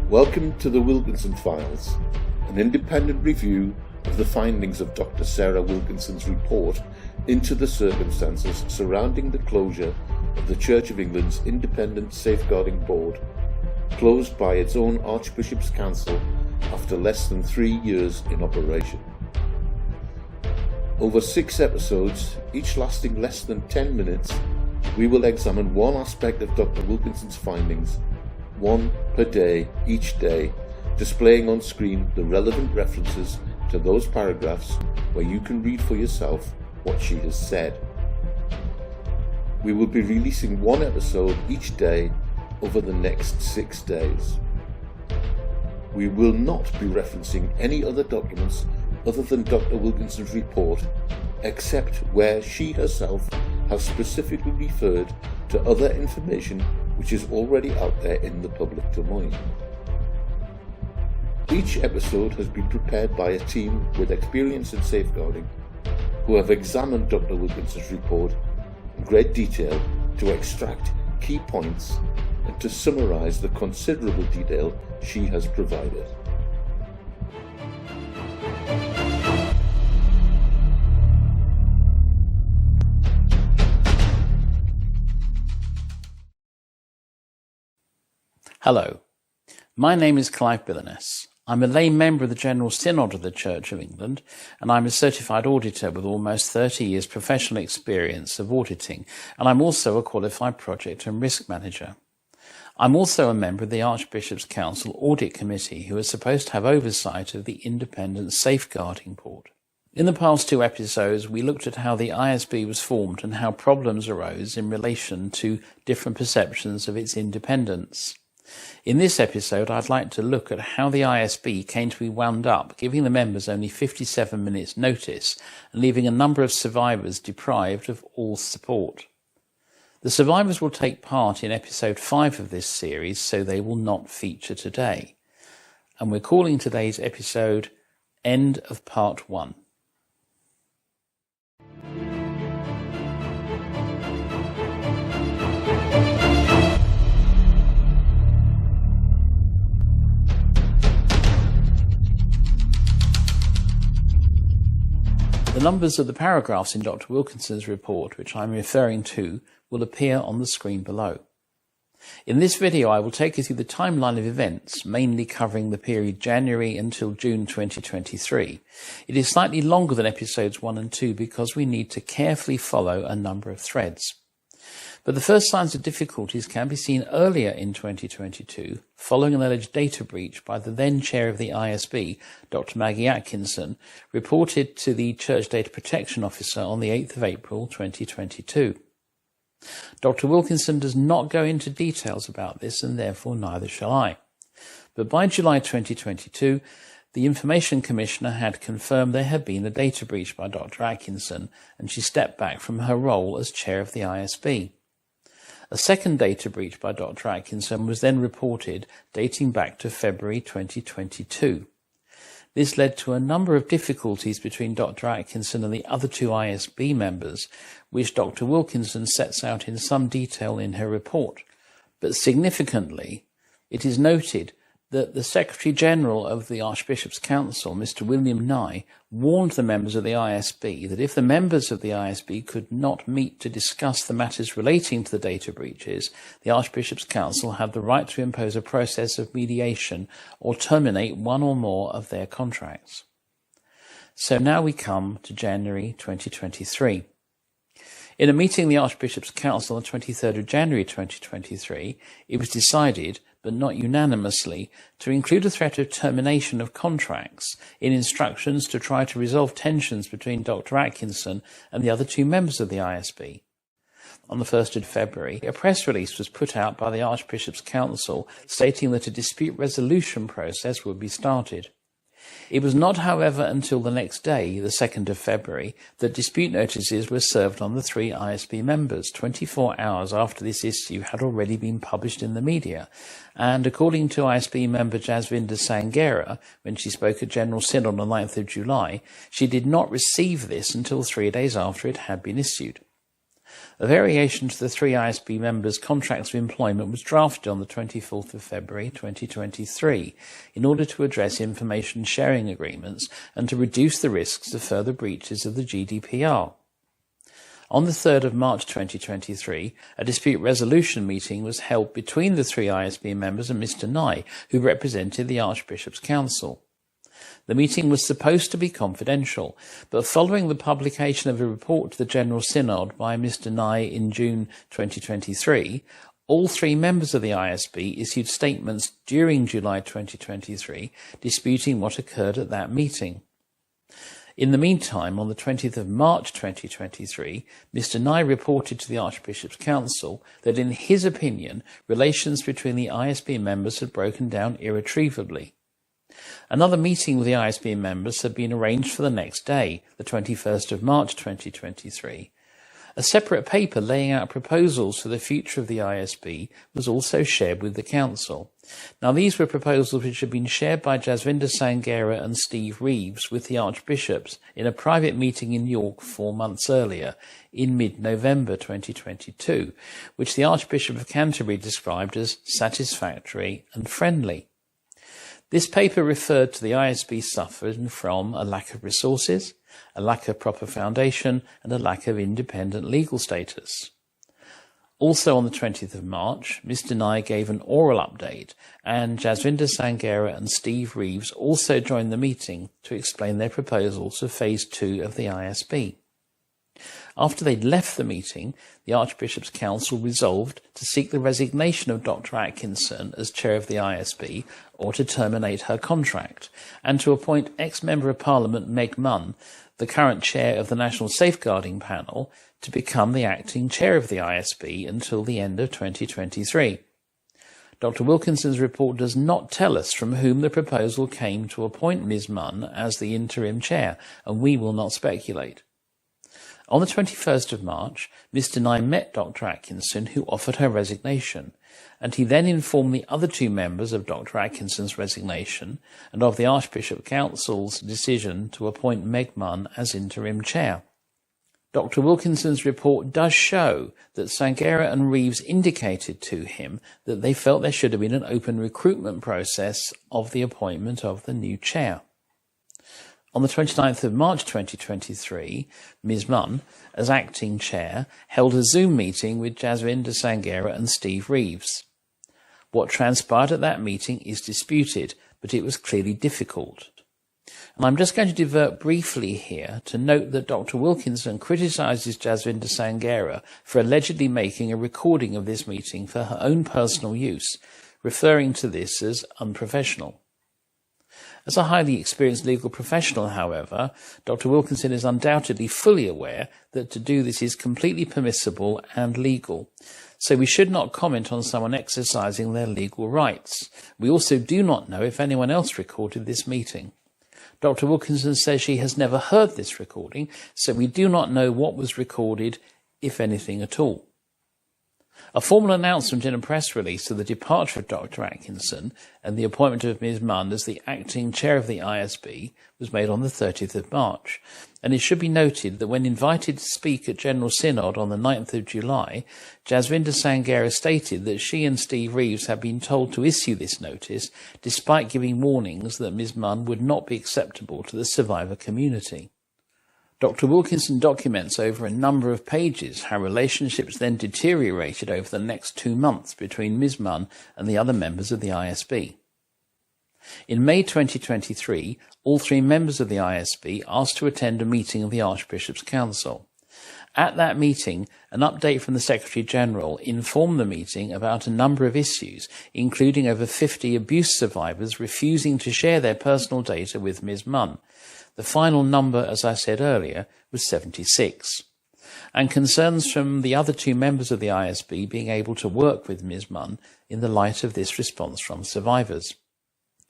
Welcome to the Wilkinson Files, an independent review of the findings of Dr. Sarah Wilkinson's report into the circumstances surrounding the closure of the Church of England's Independent Safeguarding Board, closed by its own Archbishops Council after less than 3 years in operation. Over 6 episodes, each lasting less than 10 minutes, we will examine one aspect of Dr. Wilkinson's findings, one per day, each day, displaying on screen the relevant references to those paragraphs where you can read for yourself what she has said. We will be releasing one episode each day over the next 6 days. We will not be referencing any other documents other than Dr. Wilkinson's report, except where she herself has specifically referred to other information which is already out there in the public domain. Each episode has been prepared by a team with experience in safeguarding, who have examined Dr. Wilkinson's report in great detail to extract key points and to summarise the considerable detail she has provided. Hello, my name is Clive Billenness. I'm a lay member of the General Synod of the Church of England, and I'm a certified auditor with almost 30 years professional experience of auditing, and I'm also a qualified project and risk manager. I'm also a member of the Archbishops Council Audit Committee, who is supposed to have oversight of the Independent Safeguarding Board. In the past 2 episodes, we looked at how the ISB was formed and how problems arose in relation to different perceptions of its independence. In this episode, I'd like to look at how the ISB came to be wound up, giving the members only 57 minutes notice and leaving a number of survivors deprived of all support. The survivors will take part in episode 5 of this series, so they will not feature today. And we're calling today's episode End of Part 1. The numbers of the paragraphs in Dr. Wilkinson's report, which I'm referring to, will appear on the screen below. In this video, I will take you through the timeline of events, mainly covering the period January until June 2023. It is slightly longer than episodes 1 and 2 because we need to carefully follow a number of threads. But the first signs of difficulties can be seen earlier in 2022, following an alleged data breach by the then chair of the ISB, Dr. Maggie Atkinson, reported to the Church Data Protection Officer on the 8th of April 2022. Dr. Wilkinson does not go into details about this, and therefore neither shall I. But by July 2022, the Information Commissioner had confirmed there had been a data breach by Dr. Atkinson, and she stepped back from her role as chair of the ISB. A second data breach by Dr. Atkinson was then reported, dating back to February 2022. This led to a number of difficulties between Dr. Atkinson and the other 2 ISB members, which Dr. Wilkinson sets out in some detail in her report. But significantly, it is noted that the Secretary-General of the Archbishops Council, Mr. William Nye, warned the members of the ISB that if the members of the ISB could not meet to discuss the matters relating to the data breaches, the Archbishops Council had the right to impose a process of mediation or terminate one or more of their contracts. So now we come to January 2023. In a meeting of the Archbishops Council on the 23rd of January 2023, it was decided, but not unanimously, to include a threat of termination of contracts in instructions to try to resolve tensions between Dr. Atkinson and the other 2 members of the ISB. On the 1st of February, a press release was put out by the Archbishops Council stating that a dispute resolution process would be started. It was not, however, until the next day, the 2nd of February, that dispute notices were served on the 3 ISB members, 24 hours after this issue had already been published in the media. And according to ISB member Jasvinda Sangera, when she spoke at General Synod on the 9th of July, she did not receive this until 3 days after it had been issued. A variation to the 3 ISB members' contracts of employment was drafted on the 24th of February 2023 in order to address information sharing agreements and to reduce the risks of further breaches of the GDPR. On the 3rd of March 2023, a dispute resolution meeting was held between the 3 ISB members and Mr. Nye, who represented the Archbishops Council. The meeting was supposed to be confidential, but following the publication of a report to the General Synod by Mr. Nye in June 2023, all 3 members of the ISB issued statements during July 2023 disputing what occurred at that meeting. In the meantime, on the 20th of March 2023, Mr. Nye reported to the Archbishops Council that in his opinion, relations between the ISB members had broken down irretrievably. Another meeting with the ISB members had been arranged for the next day, the 21st of March 2023. A separate paper laying out proposals for the future of the ISB was also shared with the Council. Now, these were proposals which had been shared by Jasvinder Sangera and Steve Reeves with the Archbishops in a private meeting in York 4 months earlier, in mid-November 2022, which the Archbishop of Canterbury described as satisfactory and friendly. This paper referred to the ISB suffering from a lack of resources, a lack of proper foundation, and a lack of independent legal status. Also on the 20th of March, Mr. Nye gave an oral update, and Jasvinder Sangera and Steve Reeves also joined the meeting to explain their proposals for Phase 2 of the ISB. After they'd left the meeting, the Archbishops' Council resolved to seek the resignation of Dr. Atkinson as chair of the ISB or to terminate her contract, and to appoint ex-Member of Parliament Meg Munn, the current chair of the National Safeguarding Panel, to become the acting chair of the ISB until the end of 2023. Dr. Wilkinson's report does not tell us from whom the proposal came to appoint Ms. Munn as the interim chair, and we will not speculate. On the 21st of March, Mr. Nye met Dr. Atkinson, who offered her resignation, and he then informed the other 2 members of Dr. Atkinson's resignation and of the Archbishop Council's decision to appoint Meg Munn as interim chair. Dr. Wilkinson's report does show that Sangera and Reeves indicated to him that they felt there should have been an open recruitment process of the appointment of the new chair. On the 29th of March 2023, Ms. Munn, as acting chair, held a Zoom meeting with Jasvinder Sangera and Steve Reeves. What transpired at that meeting is disputed, but it was clearly difficult. And I'm just going to divert briefly here to note that Dr. Wilkinson criticises Jasvinder Sangera for allegedly making a recording of this meeting for her own personal use, referring to this as unprofessional. As a highly experienced legal professional, however, Dr. Wilkinson is undoubtedly fully aware that to do this is completely permissible and legal. So we should not comment on someone exercising their legal rights. We also do not know if anyone else recorded this meeting. Dr. Wilkinson says she has never heard this recording, so we do not know what was recorded, if anything at all. A formal announcement in a press release of the departure of Dr. Atkinson and the appointment of Ms. Munn as the acting chair of the ISB was made on the 30th of March, and it should be noted that when invited to speak at General Synod on the 9th of July, Jasvinder Sangera stated that she and Steve Reeves had been told to issue this notice despite giving warnings that Ms. Munn would not be acceptable to the survivor community. Dr. Wilkinson documents over a number of pages how relationships then deteriorated over the next 2 months between Ms. Munn and the other members of the ISB. In May 2023, all 3 members of the ISB asked to attend a meeting of the Archbishops Council. At that meeting, an update from the Secretary-General informed the meeting about a number of issues, including over 50 abuse survivors refusing to share their personal data with Ms. Munn. The final number, as I said earlier, was 76, and concerns from the other 2 members of the ISB being able to work with Ms. Munn in the light of this response from survivors.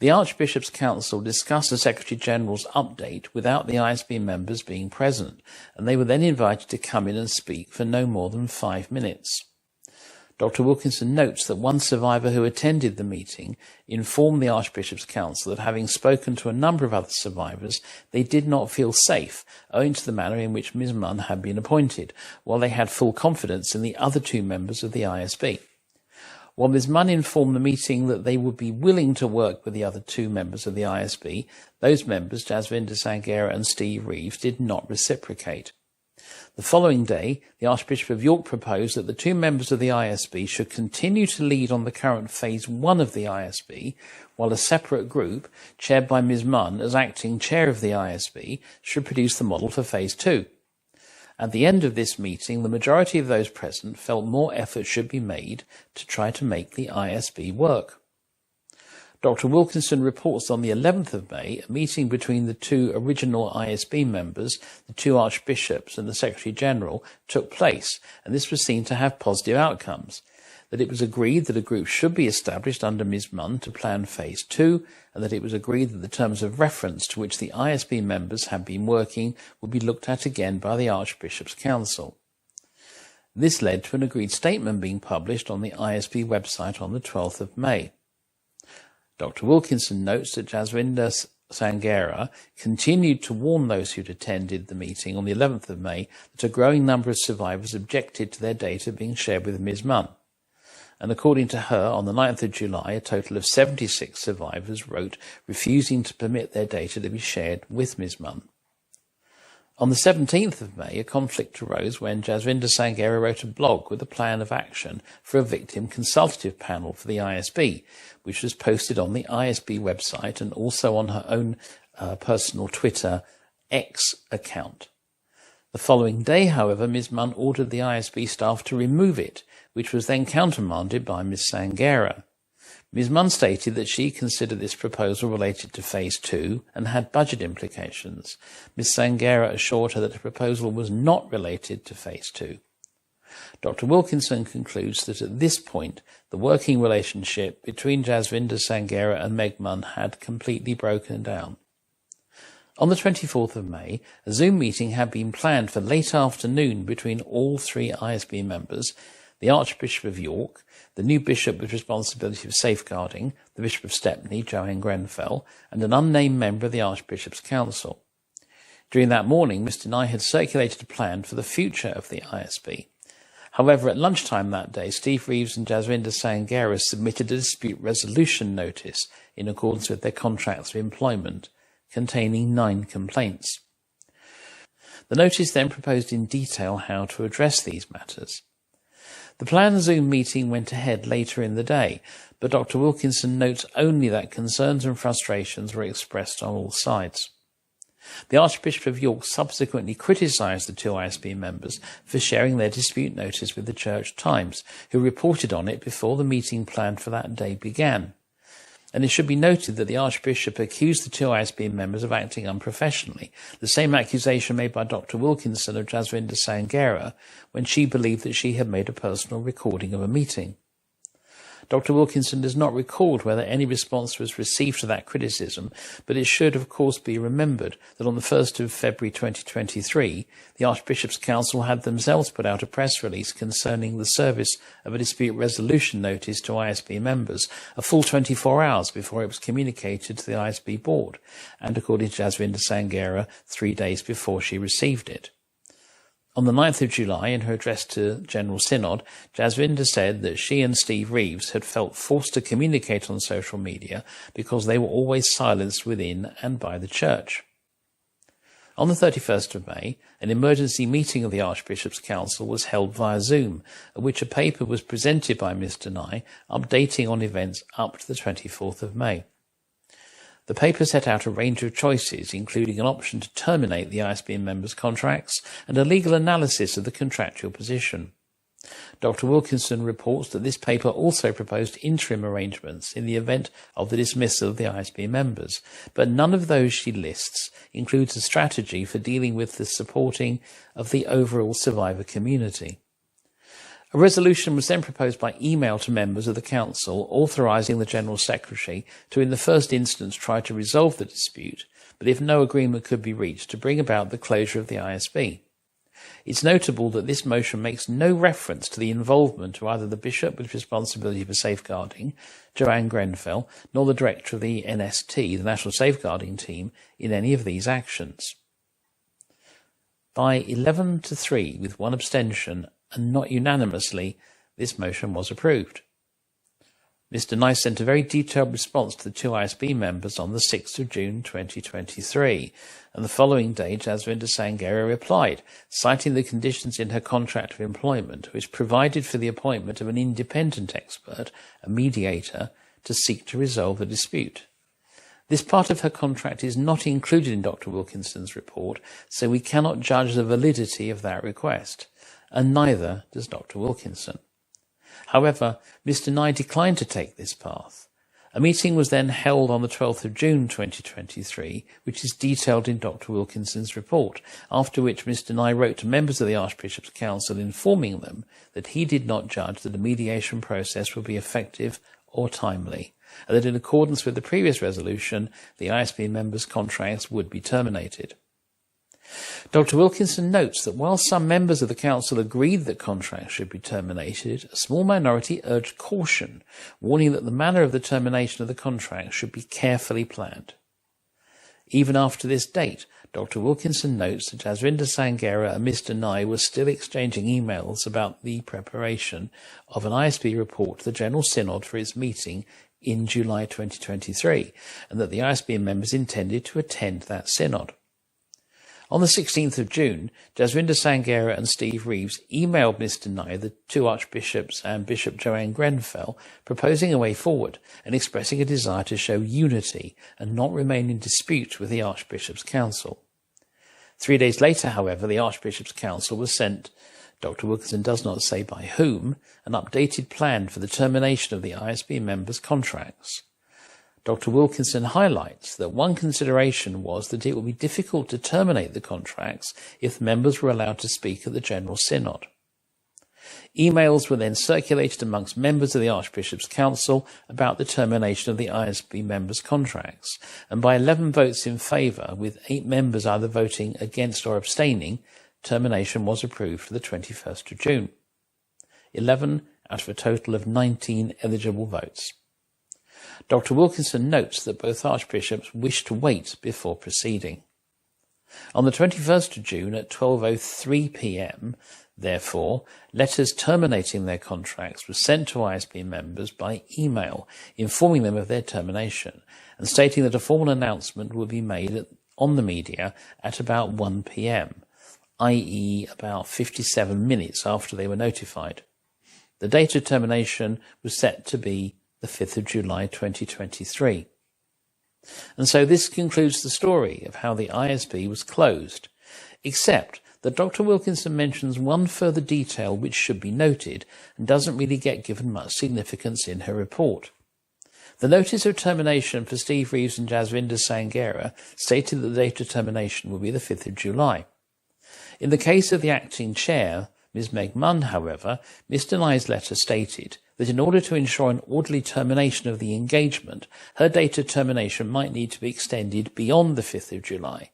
The Archbishops' Council discussed the Secretary-General's update without the ISB members being present, and they were then invited to come in and speak for no more than 5 minutes. Dr. Wilkinson notes that one survivor who attended the meeting informed the Archbishops Council that having spoken to a number of other survivors, they did not feel safe owing to the manner in which Ms. Munn had been appointed, while they had full confidence in the other two members of the ISB. While Ms. Munn informed the meeting that they would be willing to work with the other two members of the ISB, those members, Jasvinder Sangera and Steve Reeves, did not reciprocate. The following day, the Archbishop of York proposed that the two members of the ISB should continue to lead on the current Phase 1 of the ISB, while a separate group, chaired by Ms. Munn as acting chair of the ISB, should produce the model for Phase 2. At the end of this meeting, the majority of those present felt more effort should be made to try to make the ISB work. Dr. Wilkinson reports on the 11th of May, a meeting between the two original ISB members, the two archbishops and the Secretary-General, took place, and this was seen to have positive outcomes. That it was agreed that a group should be established under Ms. Munn to plan Phase 2, and that it was agreed that the terms of reference to which the ISB members had been working would be looked at again by the Archbishops Council. This led to an agreed statement being published on the ISB website on the 12th of May. Dr. Wilkinson notes that Jasvinder Sangera continued to warn those who'd attended the meeting on the 11th of May that a growing number of survivors objected to their data being shared with Ms. Munn. And according to her, on the 9th of July, a total of 76 survivors wrote refusing to permit their data to be shared with Ms. Munn. On the 17th of May, a conflict arose when Jasvinder Sangera wrote a blog with a plan of action for a victim consultative panel for the ISB, which was posted on the ISB website and also on her own personal Twitter X account. The following day, however, Ms. Munn ordered the ISB staff to remove it, which was then countermanded by Ms. Sangera. Ms. Munn stated that she considered this proposal related to Phase 2 and had budget implications. Ms. Sangera assured her that the proposal was not related to Phase 2. Dr. Wilkinson concludes that at this point, the working relationship between Jasvinder Sangera and Meg Munn had completely broken down. On the 24th of May, a Zoom meeting had been planned for late afternoon between all three ISB members, the Archbishop of York, the new bishop with responsibility for safeguarding, the Bishop of Stepney, Joanne Grenfell, and an unnamed member of the Archbishops Council. During that morning, Mr. Nye had circulated a plan for the future of the ISB. However, at lunchtime that day, Steve Reeves and Jasvinder Sangera submitted a dispute resolution notice in accordance with their contracts of employment, containing 9 complaints. The notice then proposed in detail how to address these matters. The planned Zoom meeting went ahead later in the day, but Dr. Wilkinson notes only that concerns and frustrations were expressed on all sides. The Archbishop of York subsequently criticised the two ISB members for sharing their dispute notice with the Church Times, who reported on it before the meeting planned for that day began. And it should be noted that the Archbishop accused the two ISB members of acting unprofessionally, the same accusation made by Dr. Wilkinson of Jasvinder Sangera when she believed that she had made a personal recording of a meeting. Dr. Wilkinson does not record whether any response was received to that criticism, but it should, of course, be remembered that on the 1st of February 2023, the Archbishops Council had themselves put out a press release concerning the service of a dispute resolution notice to ISB members a full 24 hours before it was communicated to the ISB board, and according to Jasvinder Sangera, 3 days before she received it. On the 9th of July, in her address to General Synod, Jasvinder said that she and Steve Reeves had felt forced to communicate on social media because they were always silenced within and by the Church. On the 31st of May, an emergency meeting of the Archbishops Council was held via Zoom, at which a paper was presented by Mr. Nye, updating on events up to the 24th of May. The paper set out a range of choices, including an option to terminate the ISB members' contracts and a legal analysis of the contractual position. Dr. Wilkinson reports that this paper also proposed interim arrangements in the event of the dismissal of the ISB members, but none of those she lists includes a strategy for dealing with the supporting of the overall survivor community. A resolution was then proposed by email to members of the Council, authorising the General Secretary to, in the first instance, try to resolve the dispute, but if no agreement could be reached, to bring about the closure of the ISB. It's notable that this motion makes no reference to the involvement of either the bishop with responsibility for safeguarding, Joanne Grenfell, nor the director of the NST, the National Safeguarding Team, in any of these actions. By 11-3, with one abstention, and not unanimously, this motion was approved. Mr. Nye sent a very detailed response to the two ISB members on the 6th of June 2023, and the following day Jasvinda Sangera replied, citing the conditions in her contract of employment, which provided for the appointment of an independent expert, a mediator, to seek to resolve the dispute. This part of her contract is not included in Dr. Wilkinson's report, so we cannot judge the validity of that request, and neither does Dr. Wilkinson. However, Mr. Nye declined to take this path. A meeting was then held on the 12th of June 2023, which is detailed in Dr. Wilkinson's report, after which Mr. Nye wrote to members of the Archbishops Council informing them that he did not judge that the mediation process would be effective or timely, and that in accordance with the previous resolution, the ISB members' contracts would be terminated. Dr. Wilkinson notes that while some members of the Council agreed that contracts should be terminated, a small minority urged caution, warning that the manner of the termination of the contract should be carefully planned. Even after this date, Dr. Wilkinson notes that Jasvinda Sangera and Mr. Nye were still exchanging emails about the preparation of an ISB report to the General Synod for its meeting in July 2023, and that the ISB members intended to attend that synod. On the 16th of June, Jasvinda Sangera and Steve Reeves emailed Mr. Nye, the two archbishops and Bishop Joanne Grenfell, proposing a way forward and expressing a desire to show unity and not remain in dispute with the Archbishops Council. 3 days later, however, the Archbishops Council was sent, Dr. Wilkinson does not say by whom, an updated plan for the termination of the ISB members' contracts. Dr. Wilkinson highlights that one consideration was that it would be difficult to terminate the contracts if members were allowed to speak at the General Synod. Emails were then circulated amongst members of the Archbishops' Council about the termination of the ISB members' contracts, and by 11 votes in favour, with 8 members either voting against or abstaining, termination was approved for the 21st of June. 11 out of a total of 19 eligible votes. Dr. Wilkinson notes that both archbishops wished to wait before proceeding. On the 21st of June at 12:03 p.m, therefore, letters terminating their contracts were sent to ISB members by email, informing them of their termination, and stating that a formal announcement would be made on the media at about 1 p.m, i.e. about 57 minutes after they were notified. The date of termination was set to be the 5th of July 2023. And so this concludes the story of how the ISB was closed, except that Dr. Wilkinson mentions one further detail which should be noted and doesn't really get given much significance in her report. The notice of termination for Steve Reeves and Jasvinda Sangera stated that the date of termination would be the 5th of July. In the case of the acting chair, Ms. Meg Munn, however, Mr. Nye's letter stated that in order to ensure an orderly termination of the engagement, her date of termination might need to be extended beyond the 5th of July.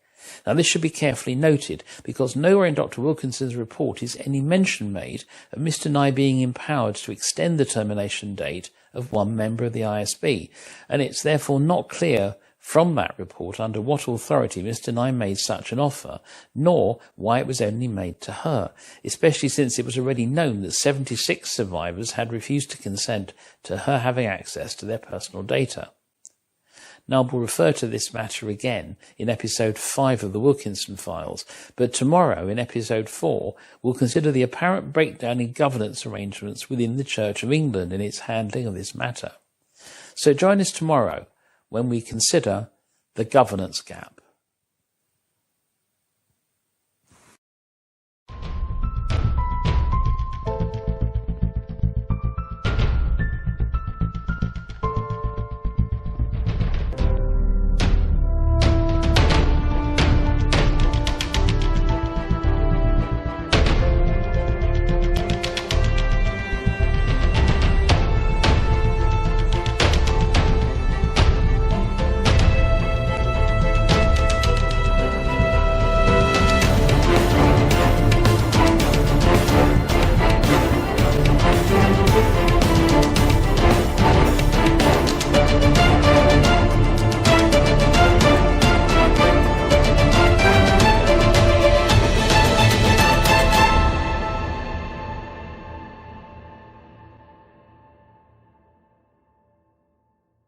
Now, this should be carefully noted, because nowhere in Dr. Wilkinson's report is any mention made of Mr. Nye being empowered to extend the termination date of one member of the ISB, and it's therefore not clear from that report under what authority Mr. Nye made such an offer, nor why it was only made to her, especially since it was already known that 76 survivors had refused to consent to her having access to their personal data. Now, we'll refer to this matter again in episode 5 of the Wilkinson Files, but tomorrow, in episode 4, we'll consider the apparent breakdown in governance arrangements within the Church of England in its handling of this matter. So join us tomorrow when we consider the governance gap.